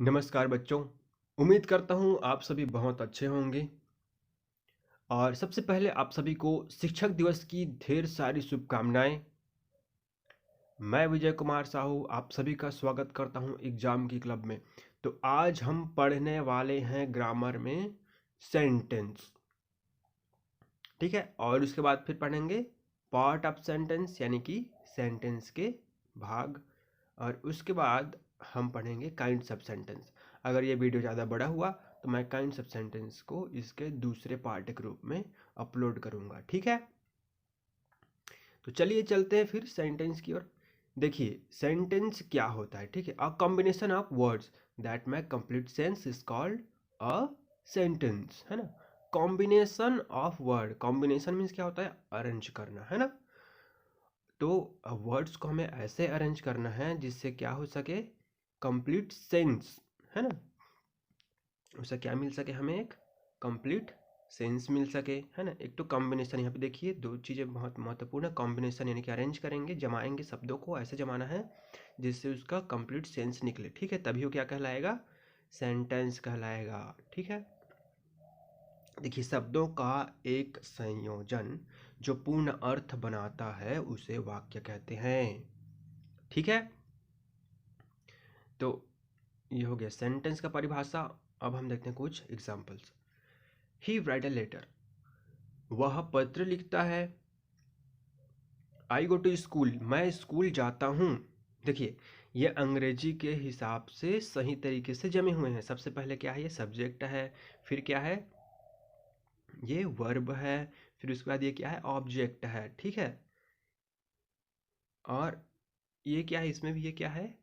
नमस्कार बच्चों। उम्मीद करता हूँ आप सभी बहुत अच्छे होंगे। और सबसे पहले आप सभी को शिक्षक दिवस की ढेर सारी शुभकामनाएं। मैं विजय कुमार साहू आप सभी का स्वागत करता हूँ एग्जाम की क्लब में। तो आज हम पढ़ने वाले हैं ग्रामर में सेंटेंस, ठीक है। और उसके बाद फिर पढ़ेंगे पार्ट ऑफ सेंटेंस यानी कि सेंटेंस के भाग। और उसके बाद हम पढ़ेंगे काइंड्स ऑफ सेंटेंस। अगर ये वीडियो ज़्यादा बड़ा हुआ तो मैं काइंड्स ऑफ सेंटेंस को इसके दूसरे पार्ट के रूप में अपलोड करूँगा, ठीक है। तो चलिए चलते हैं फिर सेंटेंस की ओर। देखिए सेंटेंस क्या होता है, ठीक है। A combination of words that make complete sense is called a sentence, है ना। Combination of word, combination means क्या होता है, अरेंज करना, है ना। तो वर्ड्स को हमें ऐसे अरेंज करना है जिससे क्या हो सके, कंप्लीट सेंस, है ना। उससे क्या मिल सके, हमें एक कंप्लीट सेंस मिल सके, है ना। एक तो कॉम्बिनेशन, यहाँ पे देखिए दो चीज़ें बहुत महत्वपूर्ण है। कॉम्बिनेशन यानी कि अरेंज करेंगे, जमाएंगे, शब्दों को ऐसे जमाना है जिससे उसका कंप्लीट सेंस निकले, ठीक है। तभी वो क्या कहलाएगा, सेंटेंस कहलाएगा, ठीक है। देखिए शब्दों का एक संयोजन जो पूर्ण अर्थ बनाता है उसे वाक्य कहते हैं, ठीक है। तो ये हो गया सेंटेंस का परिभाषा। अब हम देखते हैं कुछ examples. He write a letter, वह पत्र लिखता है। आई गो टू स्कूल, मैं स्कूल जाता हूँ। देखिए ये अंग्रेजी के हिसाब से सही तरीके से जमे हुए हैं। सबसे पहले क्या है, ये सब्जेक्ट है, फिर क्या है, ये वर्ब है, फिर उसके बाद ये क्या है, ऑब्जेक्ट है, ठीक है। और ये क्या है, इसमें भी ये क्या है,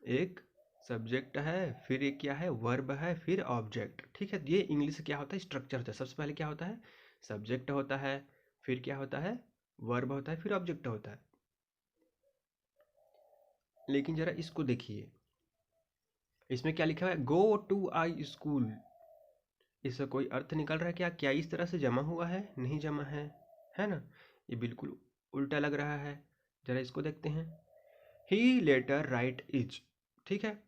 एक सब्जेक्ट है, फिर एक क्या है, वर्ब है, फिर ऑब्जेक्ट, ठीक है। ये इंग्लिश से क्या होता है, स्ट्रक्चर होता है। सबसे पहले क्या होता है, सब्जेक्ट होता है, फिर क्या होता है, वर्ब होता है, फिर ऑब्जेक्ट होता है। लेकिन जरा इसको देखिए, इसमें क्या लिखा है, गो टू आई स्कूल। इसका कोई अर्थ निकल रहा है क्या, क्या इस तरह से जमा हुआ है, नहीं जमा है ना। ये बिल्कुल उल्टा लग रहा है। जरा इसको देखते हैं, ही लेटर राइट इज, ठीक है।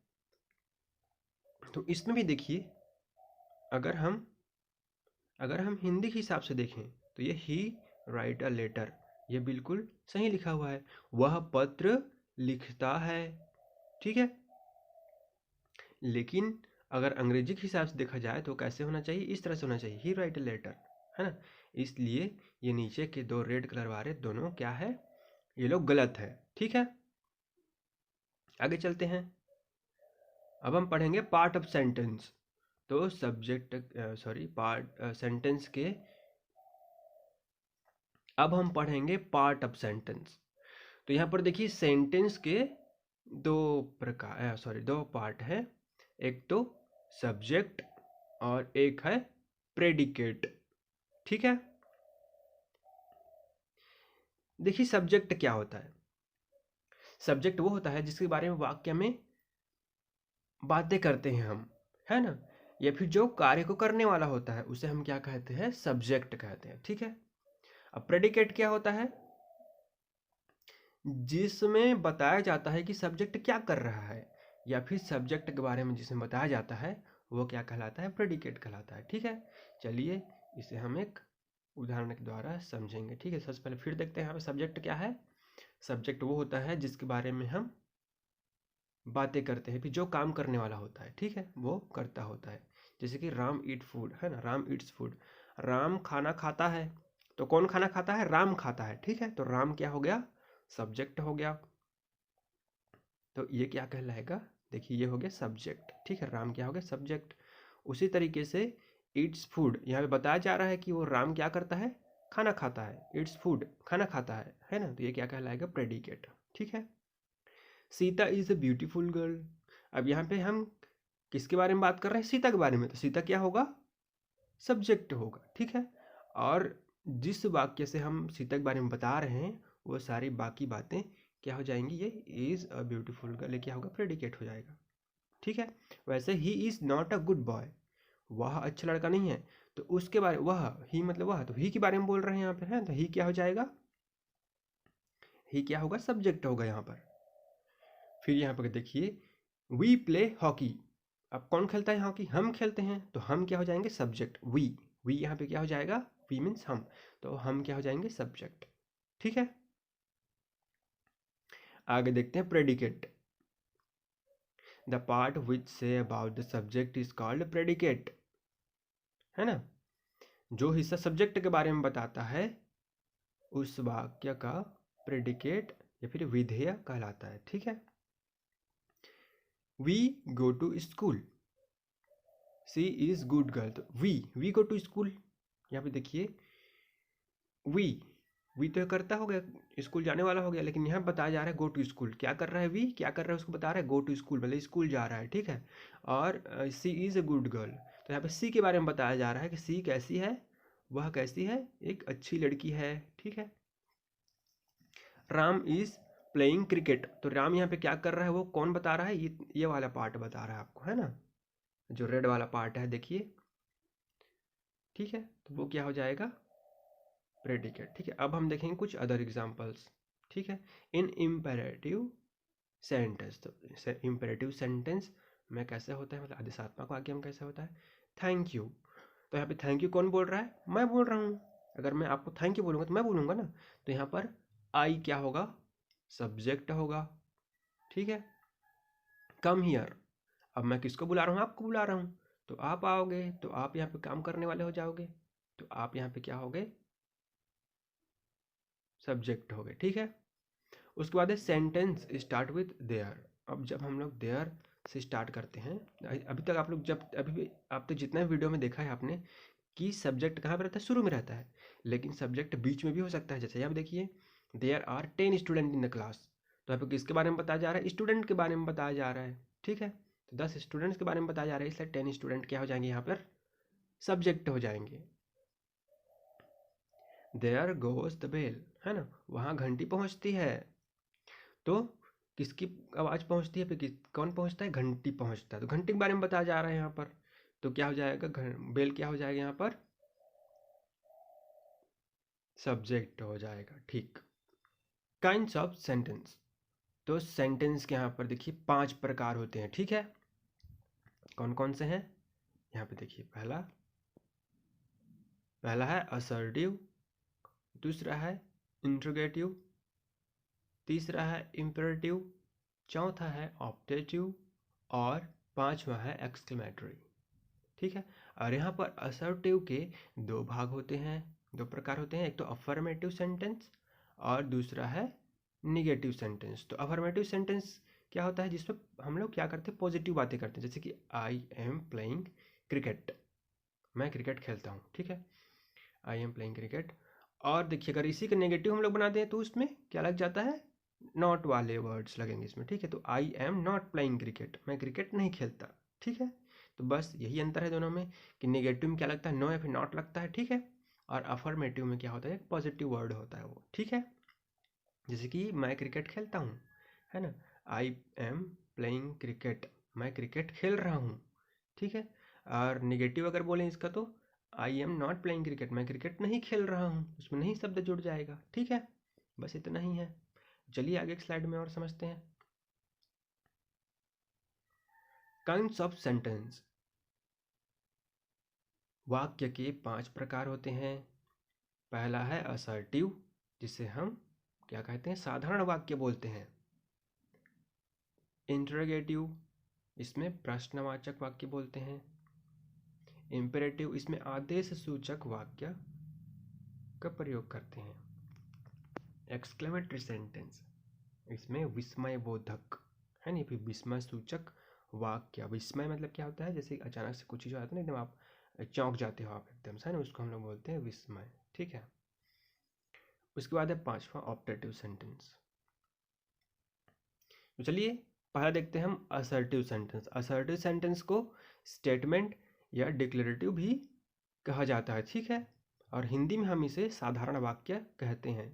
तो इसमें भी देखिए, अगर हम हिंदी के हिसाब से देखें तो ये ही राइट अ लेटर, ये बिल्कुल सही लिखा हुआ है, वह पत्र लिखता है, ठीक है। लेकिन अगर अंग्रेजी के हिसाब से देखा जाए तो कैसे होना चाहिए, इस तरह से होना चाहिए, ही राइट अ लेटर, है ना। इसलिए ये नीचे के दो रेड कलर वाले दोनों क्या है, ये लोग गलत है, ठीक है। आगे चलते हैं। अब हम पढ़ेंगे पार्ट ऑफ सेंटेंस। तो सब्जेक्ट पार्ट सेंटेंस के, अब हम पढ़ेंगे पार्ट ऑफ सेंटेंस। तो यहाँ पर देखिए सेंटेंस के दो पार्ट है। एक तो सब्जेक्ट और एक है प्रेडिकेट, ठीक है। देखिए सब्जेक्ट क्या होता है, सब्जेक्ट वो होता है जिसके बारे में वाक्य में बातें करते हैं हम, है ना। या फिर जो कार्य को करने वाला होता है उसे हम क्या कहते हैं, सब्जेक्ट कहते हैं, ठीक है। अब प्रेडिकेट क्या होता है, जिसमें बताया जाता है कि सब्जेक्ट क्या कर रहा है, या फिर सब्जेक्ट के बारे में जिसमें बताया जाता है वो क्या कहलाता है, प्रेडिकेट कहलाता है, ठीक है। चलिए इसे हम एक उदाहरण के द्वारा समझेंगे, ठीक है। सबसे पहले फिर देखते हैं यहाँ पे सब्जेक्ट क्या है। सब्जेक्ट वो होता है जिसके बारे में हम बातें करते हैं, फिर जो काम करने वाला होता है, ठीक है, वो करता होता है। जैसे कि राम ईट फूड, है ना, राम ईट्स फूड, राम खाना खाता है। तो कौन खाना खाता है, राम खाता है, ठीक है। तो राम क्या हो गया, सब्जेक्ट हो गया। तो ये क्या कहलाएगा, देखिए ये हो गया सब्जेक्ट, ठीक है। राम क्या हो गया, सब्जेक्ट। उसी तरीके से ईट्स फूड, यहाँ पे बताया जा रहा है कि वो राम क्या करता है, खाना खाता है, ईट्स फूड खाना खाता है ना। तो ये क्या कहलाएगा, प्रेडिकेट, ठीक है। Sita is a beautiful girl, अब यहाँ पे हम किसके बारे में बात कर रहे हैं, सीता के बारे में। तो सीता क्या होगा, सब्जेक्ट होगा, ठीक है। और जिस वाक्य से हम सीता के बारे में बता रहे हैं वो सारी बाकी बातें क्या हो जाएंगी, ये इज अ ब्यूटीफुल गर्ल क्या होगा, प्रेडिकेट हो जाएगा, ठीक है। वैसे he is not a good boy, वह अच्छा लड़का नहीं है, तो उसके बारे, वह ही मतलब वह, तो ही के बारे में बोल रहे हैं यहाँ पर, है। तो ही क्या हो जाएगा, ही क्या होगा, सब्जेक्ट होगा यहाँ पर। फिर यहाँ पर देखिए वी प्ले हॉकी, अब कौन खेलता है यहाँ की, हम खेलते हैं, तो हम क्या हो जाएंगे, सब्जेक्ट। वी यहाँ पे क्या हो जाएगा, वी मीन्स हम, तो हम क्या हो जाएंगे, सब्जेक्ट। ठीक है, आगे देखते हैं predicate. The part which say about the subject is called predicate, है ना। जो हिस्सा सब्जेक्ट के बारे में बताता है उस वाक्य का प्रेडिकेट या फिर विधेय कहलाता है। ठीक है, we go to school, she is good girl, तो वी गो टू स्कूल, यहाँ पे देखिए वी तो करता हो गया, स्कूल जाने वाला हो गया, लेकिन यहाँ बताया जा रहा है गो टू स्कूल, क्या कर रहा है, वी क्या कर रहा है उसको बता रहा है, गो टू स्कूल मतलब स्कूल जा रहा है। ठीक है, और सी इज़ अ गुड गर्ल, तो यहाँ पे सी के बारे में बताया जा रहा है कि सी कैसी है, वह कैसी है, एक अच्छी लड़की है। ठीक है, राम इज प्लेइंग क्रिकेट, तो राम यहाँ पे क्या कर रहा है, वो कौन बता रहा है, ये वाला पार्ट बता रहा है आपको, है ना, जो रेड वाला पार्ट है देखिए। ठीक है, तो वो क्या हो जाएगा, प्रेडिकेट। ठीक है, अब हम देखेंगे कुछ अदर एग्जांपल्स। ठीक है, इन इम्पेरेटिव सेंटेंस, तो इम्पेरेटिव सेंटेंस में कैसे होता है, मतलब आदेशात्मक वाक्य में कैसे होता है, थैंक यू, तो यहाँ पे थैंक यू कौन बोल रहा है, मैं बोल रहा हूँ। अगर मैं आपको थैंक यू बोलूँगा तो मैं बोलूँगा ना, तो यहाँ पर आई क्या होगा, सब्जेक्ट होगा। ठीक है, कम हियर, अब मैं किसको बुला रहा हूँ, आपको बुला रहा हूँ, तो आप आओगे, तो आप यहाँ पे काम करने वाले हो जाओगे, तो आप यहाँ पे क्या होगे, सब्जेक्ट हो गए। ठीक है, उसके बाद है सेंटेंस स्टार्ट विथ देयर। अब जब हम लोग देयर से स्टार्ट करते हैं, अभी तक आप लोग जब अभी भी आप तो जितना वीडियो में देखा है आपने कि सब्जेक्ट कहाँ पर रहता है, शुरू में रहता है, लेकिन सब्जेक्ट बीच में भी हो सकता है। जैसे यहाँ पे देखिए, there are 10 student in the class, तो यहाँ पे किसके बारे में बताया जा रहा है, स्टूडेंट के बारे में बताया जा रहा है। ठीक है, तो 10 स्टूडेंट्स के बारे में बताया जा रहा है, इसलिए 10 स्टूडेंट क्या हो जाएंगे, यहाँ पर सब्जेक्ट हो जाएंगे। देयर गोज द बेल, है ना, वहाँ घंटी पहुँचती है, तो किसकी आवाज़ पहुँचती है, फिर कौन पहुँचता है, घंटी पहुँचता है, तो घंटी के बारे में बताया जा रहा है यहाँ पर, तो क्या हो जाएगा, बेल क्या हो जाएगा यहाँ पर, सब्जेक्ट हो जाएगा। ठीक, काइंड्स ऑफ सेंटेंस, तो सेंटेंस के यहाँ पर देखिए 5 प्रकार होते हैं। ठीक है, कौन कौन से हैं, यहाँ पे देखिए, पहला है असर्टिव, दूसरा है इंट्रोगेटिव, तीसरा है इम्पेरेटिव, चौथा है ऑप्टेटिव, और पांचवा है एक्सक्लेमेटरी। ठीक है, और यहाँ पर असर्टिव के 2 भाग होते हैं, 2 प्रकार होते हैं, एक तो अफर्मेटिव सेंटेंस और दूसरा है निगेटिव सेंटेंस। तो अफर्मेटिव सेंटेंस क्या होता है, जिसमें हम लोग क्या करते हैं, पॉजिटिव बातें करते हैं, जैसे कि आई एम प्लेइंग क्रिकेट, मैं क्रिकेट खेलता हूँ। ठीक है, आई एम प्लेइंग क्रिकेट, और देखिए अगर इसी का नेगेटिव हम लोग बनाते हैं तो उसमें क्या लग जाता है, नॉट वाले वर्ड्स लगेंगे इसमें। ठीक है, तो I am not playing cricket, मैं क्रिकेट नहीं खेलता। ठीक है, तो बस यही अंतर है दोनों में कि नेगेटिव में क्या लगता है, नो या फिर नॉट लगता है। ठीक है, और अफर्मेटिव में क्या होता है, एक पॉजिटिव वर्ड होता है वो। ठीक है, जैसे कि मैं क्रिकेट खेलता हूँ, है ना, आई एम प्लेइंग क्रिकेट, मैं क्रिकेट खेल रहा हूँ। ठीक है, और निगेटिव अगर बोलें इसका, तो I am not playing cricket, मैं क्रिकेट नहीं खेल रहा हूँ, उसमें नहीं शब्द जुड़ जाएगा। ठीक है, बस इतना ही है। चलिए आगे एक स्लाइड में और समझते हैं। काइंड्स ऑफ सेंटेंस, वाक्य के 5 प्रकार होते हैं। पहला है असर्टिव, जिसे हम क्या कहते हैं, साधारण वाक्य बोलते हैं। इंटरोगेटिव, इसमें प्रश्नवाचक वाक्य बोलते हैं। इम्पेरेटिव, इसमें आदेश सूचक वाक्य का प्रयोग करते हैं। एक्सक्लेमेटरी सेंटेंस, इसमें विस्मय बोधक, है ना, फिर विस्मय सूचक वाक्य। विस्मय मतलब क्या होता है, जैसे अचानक से कुछ चीज़ हो जाता है ना, एकदम आप चौंक जाते हो आप एकदम से, है ना, उसको हम लोग बोलते हैं विस्मय। ठीक है, उसके बाद है 5वां ऑप्टेटिव सेंटेंस। तो चलिए पहला देखते हैं हम असर्टिव सेंटेंस। असर्टिव सेंटेंस को स्टेटमेंट या डिक्लेरेटिव भी कहा जाता है। ठीक है, और हिंदी में हम इसे साधारण वाक्य कहते हैं।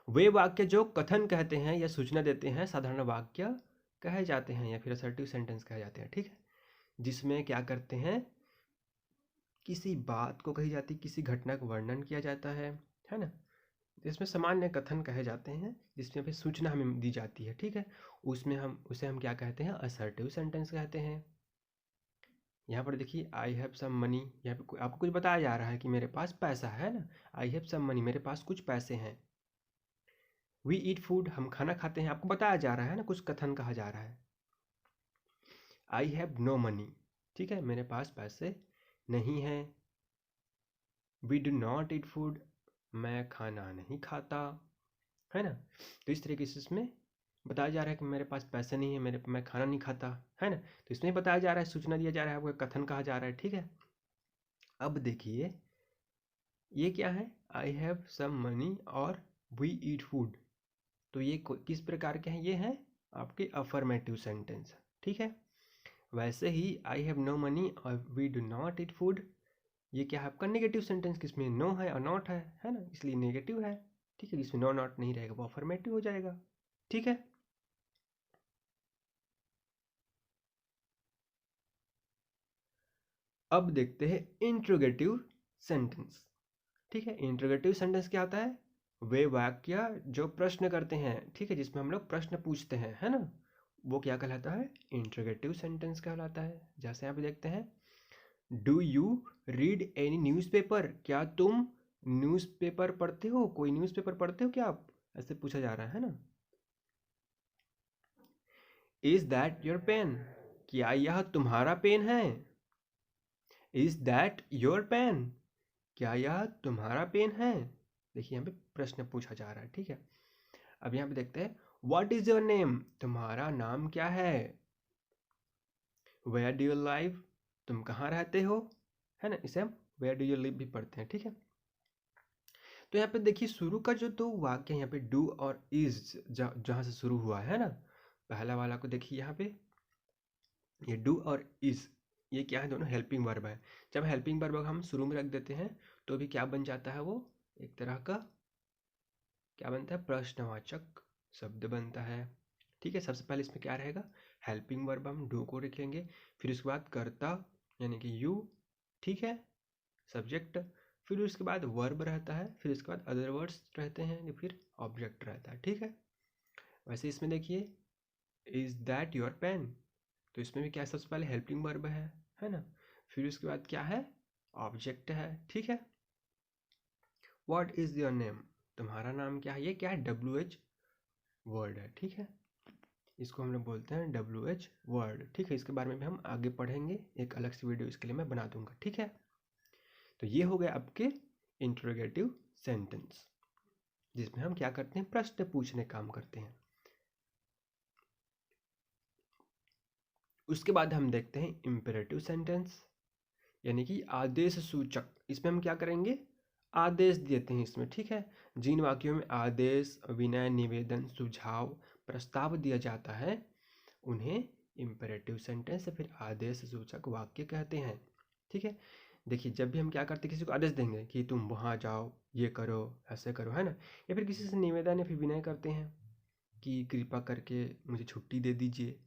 वे वाक्य जो कथन कहते हैं या सूचना देते हैं साधारण वाक्य कहे जाते हैं, या फिर असर्टिव सेंटेंस कहे जाते हैं। ठीक है, जिसमें क्या करते हैं, किसी बात को कही जाती, किसी घटना का वर्णन किया जाता है ना, इसमें सामान्य कथन कहे जाते हैं जिसमें फिर सूचना हमें दी जाती है, ठीक है। उसे हम क्या कहते हैं, असर्टिव सेंटेंस कहते हैं। यहाँ पर देखिए आई हैव सम मनी, यहाँ पे आपको कुछ बताया जा रहा है कि मेरे पास पैसा है ना, आई हैव सम मनी, मेरे पास कुछ पैसे हैं। वी ईट फूड, हम खाना खाते हैं, आपको बताया जा रहा है ना, कुछ कथन कहा जा रहा है। आई हैव नो मनी, ठीक है, मेरे पास पैसे नहीं हैं। We do not eat food, मैं खाना नहीं खाता, है ना। तो इस तरीके से इसमें बताया जा रहा है कि मेरे पास पैसे नहीं है, मैं खाना नहीं खाता, है ना। तो इसमें बताया जा रहा है, सूचना दिया जा रहा है, आपको कथन कहा जा रहा है, ठीक है। अब देखिए ये क्या है, आई हैव सम मनी और वी ईट फूड। तो ये किस प्रकार के हैं, ये हैं आपके अफर्मेटिव सेंटेंस, ठीक है। वैसे ही आई हैव नो मनी और we do not eat food, ये क्या है आपका नेगेटिव सेंटेंस, किसमें नो है और नॉट है ना, इसलिए नेगेटिव है, ठीक है। जिसमें नो नॉट नहीं रहेगा वो अफर्मेटिव हो जाएगा, ठीक है। अब देखते हैं इंट्रोगेटिव सेंटेंस, ठीक है। इंट्रोगेटिव सेंटेंस क्या होता है, वे वाक्य जो प्रश्न करते हैं, ठीक है, जिसमें हम लोग प्रश्न पूछते हैं, है ना, वो क्या कहलाता है, इंट्रोगेटिव सेंटेंस कहलाता है। जैसे यहाँ पे देखते हैं, do you read any newspaper, क्या तुम न्यूज़पेपर पढ़ते हो, कोई न्यूज़पेपर पढ़ते हो क्या आप, ऐसे पूछा जा रहा है ना। इज दैट योर पेन, क्या यह तुम्हारा पेन है। इज दैट योर पेन, क्या यह तुम्हारा पेन है। देखिए यहाँ पे प्रश्न पूछा जा रहा है, ठीक है। अब यहाँ पे देखते हैं, व्हाट इज योर नेम, तुम्हारा नाम क्या है। वेयर डू यू लाइव, तुम कहाँ रहते हो, है ना, इसे हम वेयर डू यू लिव भी पढ़ते हैं, ठीक है। तो यहाँ पे देखिए शुरू का जो दो वाक्य यहाँ पे डू और इज जहाँ से शुरू हुआ है ना, पहला वाला को देखिए यहाँ पे, ये डू और इज ये क्या है, दोनों हेल्पिंग वर्ब है। जब हेल्पिंग वर्ब हम शुरू में रख देते हैं तो भी क्या बन जाता है, वो एक तरह का क्या बनता है, प्रश्नवाचक शब्द बनता है, ठीक है। सबसे पहले इसमें क्या रहेगा, हेल्पिंग वर्ब हम डू को लिखेंगे, फिर उसके बाद कर्ता यानी कि यू, ठीक है, सब्जेक्ट, फिर उसके बाद वर्ब रहता है, फिर उसके बाद अदर वर्ड्स रहते हैं, फिर ऑब्जेक्ट रहता है, ठीक है। वैसे इसमें देखिए इज दैट योर पेन, तो इसमें भी क्या सबसे पहले हेल्पिंग वर्ब है ना, फिर उसके बाद क्या है, ऑब्जेक्ट है, ठीक है। व्हाट इज योर नेम, तुम्हारा नाम क्या है, ये क्या है, WH वर्ड है, ठीक है। इसको हम लोग बोलते हैं WH वर्ड, ठीक है। इसके बारे में भी हम आगे पढ़ेंगे, एक अलग से वीडियो इसके लिए मैं बना दूंगा, ठीक है। तो ये हो गए आपके इंट्रोगेटिव सेंटेंस, जिसमें हम क्या करते हैं, प्रश्न पूछने काम करते हैं। उसके बाद हम देखते हैं इम्पेरेटिव सेंटेंस, यानी कि आदेश सूचक। इसमें हम क्या करेंगे, आदेश देते हैं इसमें, ठीक है। जिन वाक्यों में आदेश, विनय, निवेदन, सुझाव, प्रस्ताव दिया जाता है उन्हें इम्पेरेटिव सेंटेंस या फिर आदेश सूचक वाक्य कहते हैं, ठीक है। देखिए जब भी हम क्या करते हैं, किसी को आदेश देंगे कि तुम वहाँ जाओ, ये करो, ऐसे करो, है ना, या फिर किसी से निवेदन या फिर विनय करते हैं कि कृपा करके मुझे छुट्टी दे दीजिए,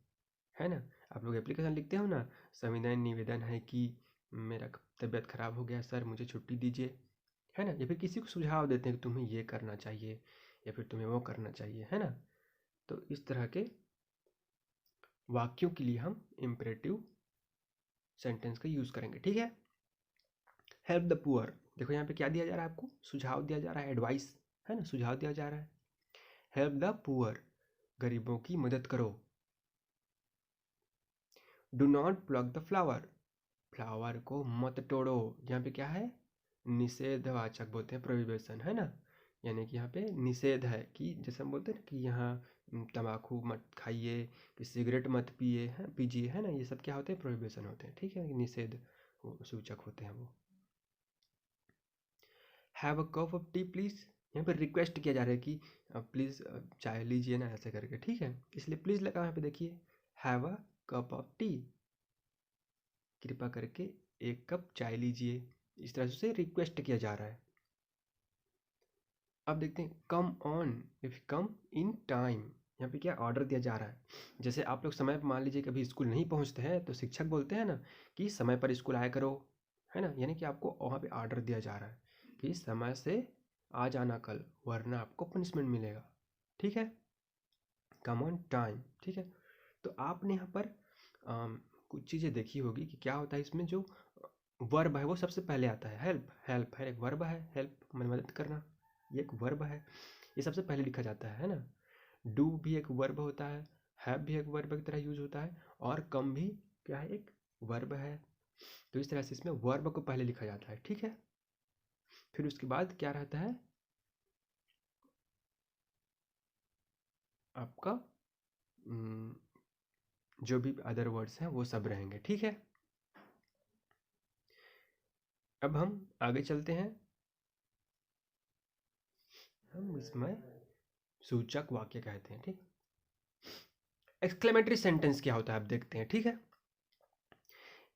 है ना। आप लोग एप्लीकेशन लिखते हो ना, संविधान निवेदन है कि मेरा तबीयत खराब हो गया सर, मुझे छुट्टी दीजिए, है ना। या फिर किसी को सुझाव देते हैं कि तुम्हें ये करना चाहिए या फिर तुम्हें वो करना चाहिए, है ना। तो इस तरह के वाक्यों के लिए हम इम्परेटिव सेंटेंस का यूज़ करेंगे, ठीक है। हेल्प द पुअर, देखो यहाँ पे क्या दिया जा रहा है, आपको सुझाव दिया जा रहा है, एडवाइस, है ना, सुझाव दिया जा रहा है। हेल्प द पुअर, गरीबों की मदद करो। Do not plug the flower, flower को मत तोड़ो। यहाँ पे क्या है, निषेधवाचक बोलते हैं, प्रोहिबिशन, है ना, यानी कि यहाँ पे निषेध है, कि जैसे हम बोलते हैं ना कि यहाँ तंबाकू मत खाइए, कि सिगरेट मत पिए, है पीजिए, है ना, ये सब क्या होते हैं, प्रोहिबिशन होते हैं, ठीक है, निषेध सूचक होते हैं वो। Have a cup of T please, यहाँ पे रिक्वेस्ट किया जा रहा है कि प्लीज़ चाय लीजिए ना, ऐसे करके, ठीक है, इसलिए प्लीज़ लगा यहाँ पे देखिए, have a cup of T, कृपा करके एक कप चाय लीजिए, इस तरह से रिक्वेस्ट किया जा रहा है। अब देखते हैं come on, if come in time, यहाँ पे क्या ऑर्डर दिया जा रहा है। जैसे आप लोग समय पर मान लीजिए कभी स्कूल नहीं पहुँचते हैं तो शिक्षक बोलते हैं ना कि समय पर स्कूल आया करो, है ना, यानी कि आपको वहाँ पे ऑर्डर दिया जा रहा है कि समय से आज आना कल, वरना आपको पनिशमेंट मिलेगा। ठीक है, कम ऑन टाइम। ठीक है, तो आपने यहाँ पर कुछ चीज़ें देखी होगी कि क्या होता है इसमें, जो वर्ब है वो सबसे पहले आता है। हेल्प, हेल्प है एक वर्ब है, हेल्प मैंने मदद करना, ये एक वर्ब है, ये सबसे पहले लिखा जाता है ना। डू भी एक वर्ब होता है, हैव भी एक वर्ब की तरह यूज होता है, और कम भी क्या है, एक वर्ब है। तो इस तरह से इसमें वर्ब को पहले लिखा जाता है। ठीक है, फिर उसके बाद क्या रहता है आपका, जो भी अदर वर्ड्स हैं वो सब रहेंगे। ठीक है, अब हम आगे चलते हैं। हम इसमें सूचक वाक्य कहते हैं। ठीक, एक्सक्लेमेटरी सेंटेंस क्या होता है आप देखते हैं। ठीक है,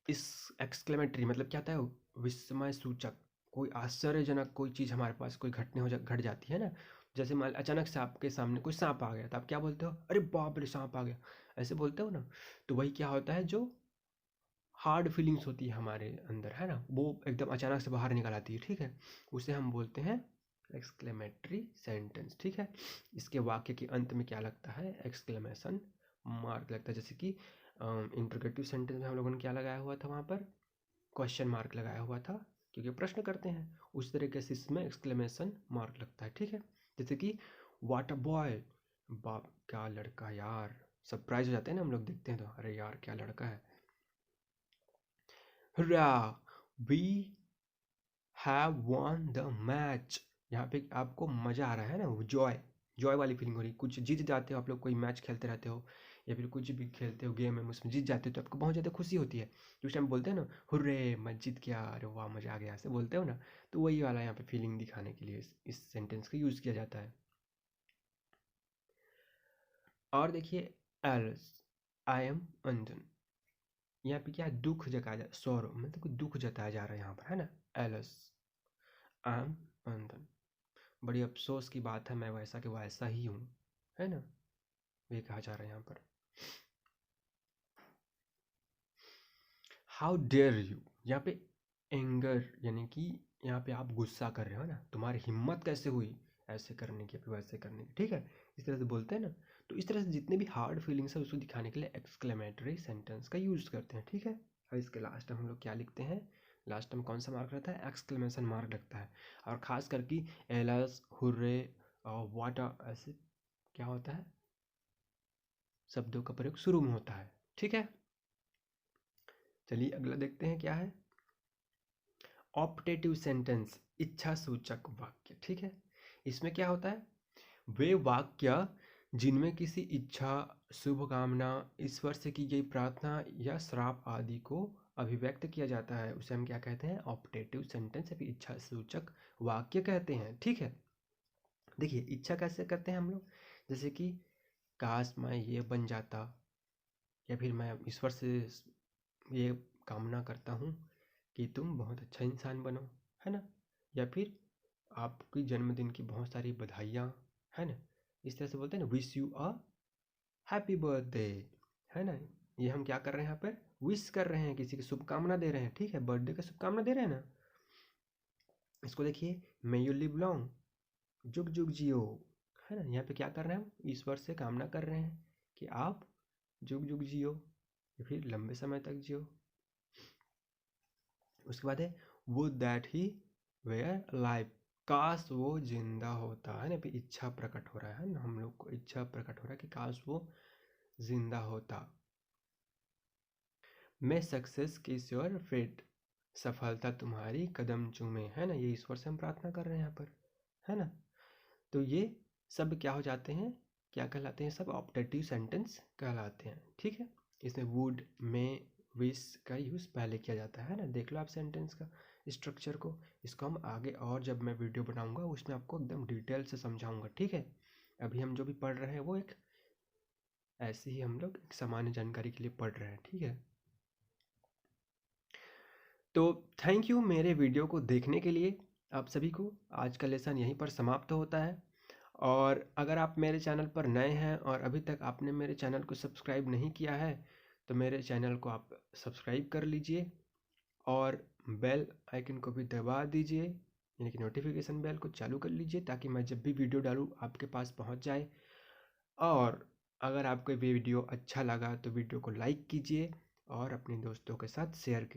इस एक्सक्लेमेटरी मतलब क्या होता है, विस्मय सूचक। कोई आश्चर्यजनक कोई चीज़ हमारे पास कोई घट जाती है ना, जैसे मान अचानक से आपके सामने कोई सांप आ गया, तो आप क्या बोलते हो, अरे बाप रे सांप आ गया, ऐसे बोलते हो ना। तो वही क्या होता है, जो हार्ड फीलिंग्स होती है हमारे अंदर है ना, वो एकदम अचानक से बाहर निकल आती है। ठीक है, उसे हम बोलते हैं एक्सक्लेमेटरी सेंटेंस। ठीक है, इसके वाक्य के अंत में क्या लगता है, एक्सक्लेमेशन मार्क लगता है। जैसे कि इंटरोगेटिव सेंटेंस में हम लोगों ने क्या लगाया हुआ था, वहाँ पर क्वेश्चन मार्क लगाया हुआ था, क्योंकि प्रश्न करते हैं। उस तरीके से इसमें एक्सक्लेमेशन मार्क लगता है। ठीक है, जैसे कि व्हाट अ बॉय, बाप क्या लड़का यार, सरप्राइज हो जाते हैं ना हम लोग देखते हैं तो, अरे यार क्या लड़का है। Hurrah, we have won the match, यहाँ पे आपको मज़ा आ रहा है ना, जॉय, जॉय वाली फीलिंग हो रही, कुछ जीत जाते हो आप लोग, कोई मैच खेलते रहते हो या फिर कुछ भी खेलते हो गेम है, उसमें जीत जाते हो तो आपको बहुत ज़्यादा खुशी होती है। उस टाइम बोलते हैं ना, हुर्रे मैं जीत गया, अरे वाह मज़ा आ गया, ऐसे बोलते हो ना। तो वही वाला यहाँ पे फीलिंग दिखाने के लिए इस सेंटेंस का यूज़ किया जाता है। और देखिए, एल्स, आई एम अंजन, यहाँ पे क्या है, दुख जताया जा, सॉरो मतलब कि दुख जताया जा रहा है यहाँ पर है ना। एल्स, आई एम अंजन, बड़ी अफसोस की बात है, मैं वैसा कि वैसा ही हूँ, है ना, ये कहा जा रहा है यहाँ पर। हाउ डेयर यू, यहाँ पे एंगर यानी कि यहाँ पे आप गुस्सा कर रहे हो ना, तुम्हारी हिम्मत कैसे हुई ऐसे करने की फिर वैसे करने की। ठीक है, इस तरह से बोलते हैं ना। तो इस तरह से जितने भी हार्ड फीलिंग्स है उसको दिखाने के लिए एक्सक्लेमेटरी सेंटेंस का यूज़ करते हैं। ठीक है, और इसके लास्ट में हम लोग क्या लिखते हैं, लास्ट में कौन सा मार्क रहता है, एक्सक्लेमेशन मार्क लगता है। और ख़ास करके एलस, हुर्रे और वाट, ऐसे क्या होता है, शब्दों का प्रयोग शुरू में होता है। ठीक है, चलिए अगला देखते हैं क्या है, ऑप्टेटिव सेंटेंस, इच्छा सूचक वाक्य। ठीक है, इसमें क्या होता है, वे वाक्य जिनमें किसी इच्छा, शुभकामना, ईश्वर से की गई प्रार्थना या श्राप आदि को अभिव्यक्त किया जाता है, उसे हम क्या कहते हैं, ऑप्टेटिव सेंटेंस या फिर इच्छा सूचक वाक्य कहते हैं। ठीक है, देखिए इच्छा कैसे करते हैं हम लोग, जैसे कि काश मैं ये बन जाता, या फिर मैं ईश्वर से ये कामना करता हूँ कि तुम बहुत अच्छा इंसान बनो, है ना, या फिर आपकी जन्मदिन की बहुत सारी बधाइयाँ, है ना, इस तरह से बोलते हैं ना, wish you a happy birthday, है ना। ये हम क्या कर रहे हैं यहाँ पर, विश कर रहे हैं, किसी की शुभकामना दे रहे हैं। ठीक है, बर्थडे का शुभकामना दे रहे हैं ना। इसको देखिए, मे यू लिव लॉन्ग, जुग जुग जियो, है ना, यहाँ पे क्या कर रहे हैं हम, ईश्वर से कामना कर रहे हैं कि आप जुग जुग जियो या फिर लंबे समय तक जियो। उसके बाद है वो दैट ही वेयर लाइफ, काश वो जिंदा होता, है ना, फिर इच्छा प्रकट हो रहा है ना, हम लोग को इच्छा प्रकट हो रहा है कि काश वो जिंदा होता। मैं सक्सेस किस योर फेट, सफलता तुम्हारी कदम चूमे, है ना, ये ईश्वर से हम प्रार्थना कर रहे हैं यहाँ पर, है ना। तो ये सब क्या हो जाते हैं, क्या कहलाते हैं, सब ऑप्टेटिव सेंटेंस कहलाते हैं। ठीक है, इसमें वुड, में, विश का यूज़ पहले किया जाता है ना। देख लो आप सेंटेंस का स्ट्रक्चर को, इसको हम आगे और जब मैं वीडियो बनाऊंगा उसमें आपको एकदम डिटेल से समझाऊंगा। ठीक है, अभी हम जो भी पढ़ रहे हैं वो एक ऐसे ही हम लोग एक सामान्य जानकारी के लिए पढ़ रहे हैं। ठीक है, तो थैंक यू मेरे वीडियो को देखने के लिए। आप सभी को आज का लेसन यहीं पर समाप्त होता है। और अगर आप मेरे चैनल पर नए हैं और अभी तक आपने मेरे चैनल को सब्सक्राइब नहीं किया है तो मेरे चैनल को आप सब्सक्राइब कर लीजिए और बेल आइकन को भी दबा दीजिए यानी कि नोटिफिकेशन बेल को चालू कर लीजिए ताकि मैं जब भी वीडियो डालूँ आपके पास पहुंच जाए। और अगर आपको ये वीडियो अच्छा लगा तो वीडियो को लाइक कीजिए और अपने दोस्तों के साथ शेयर कीजिए।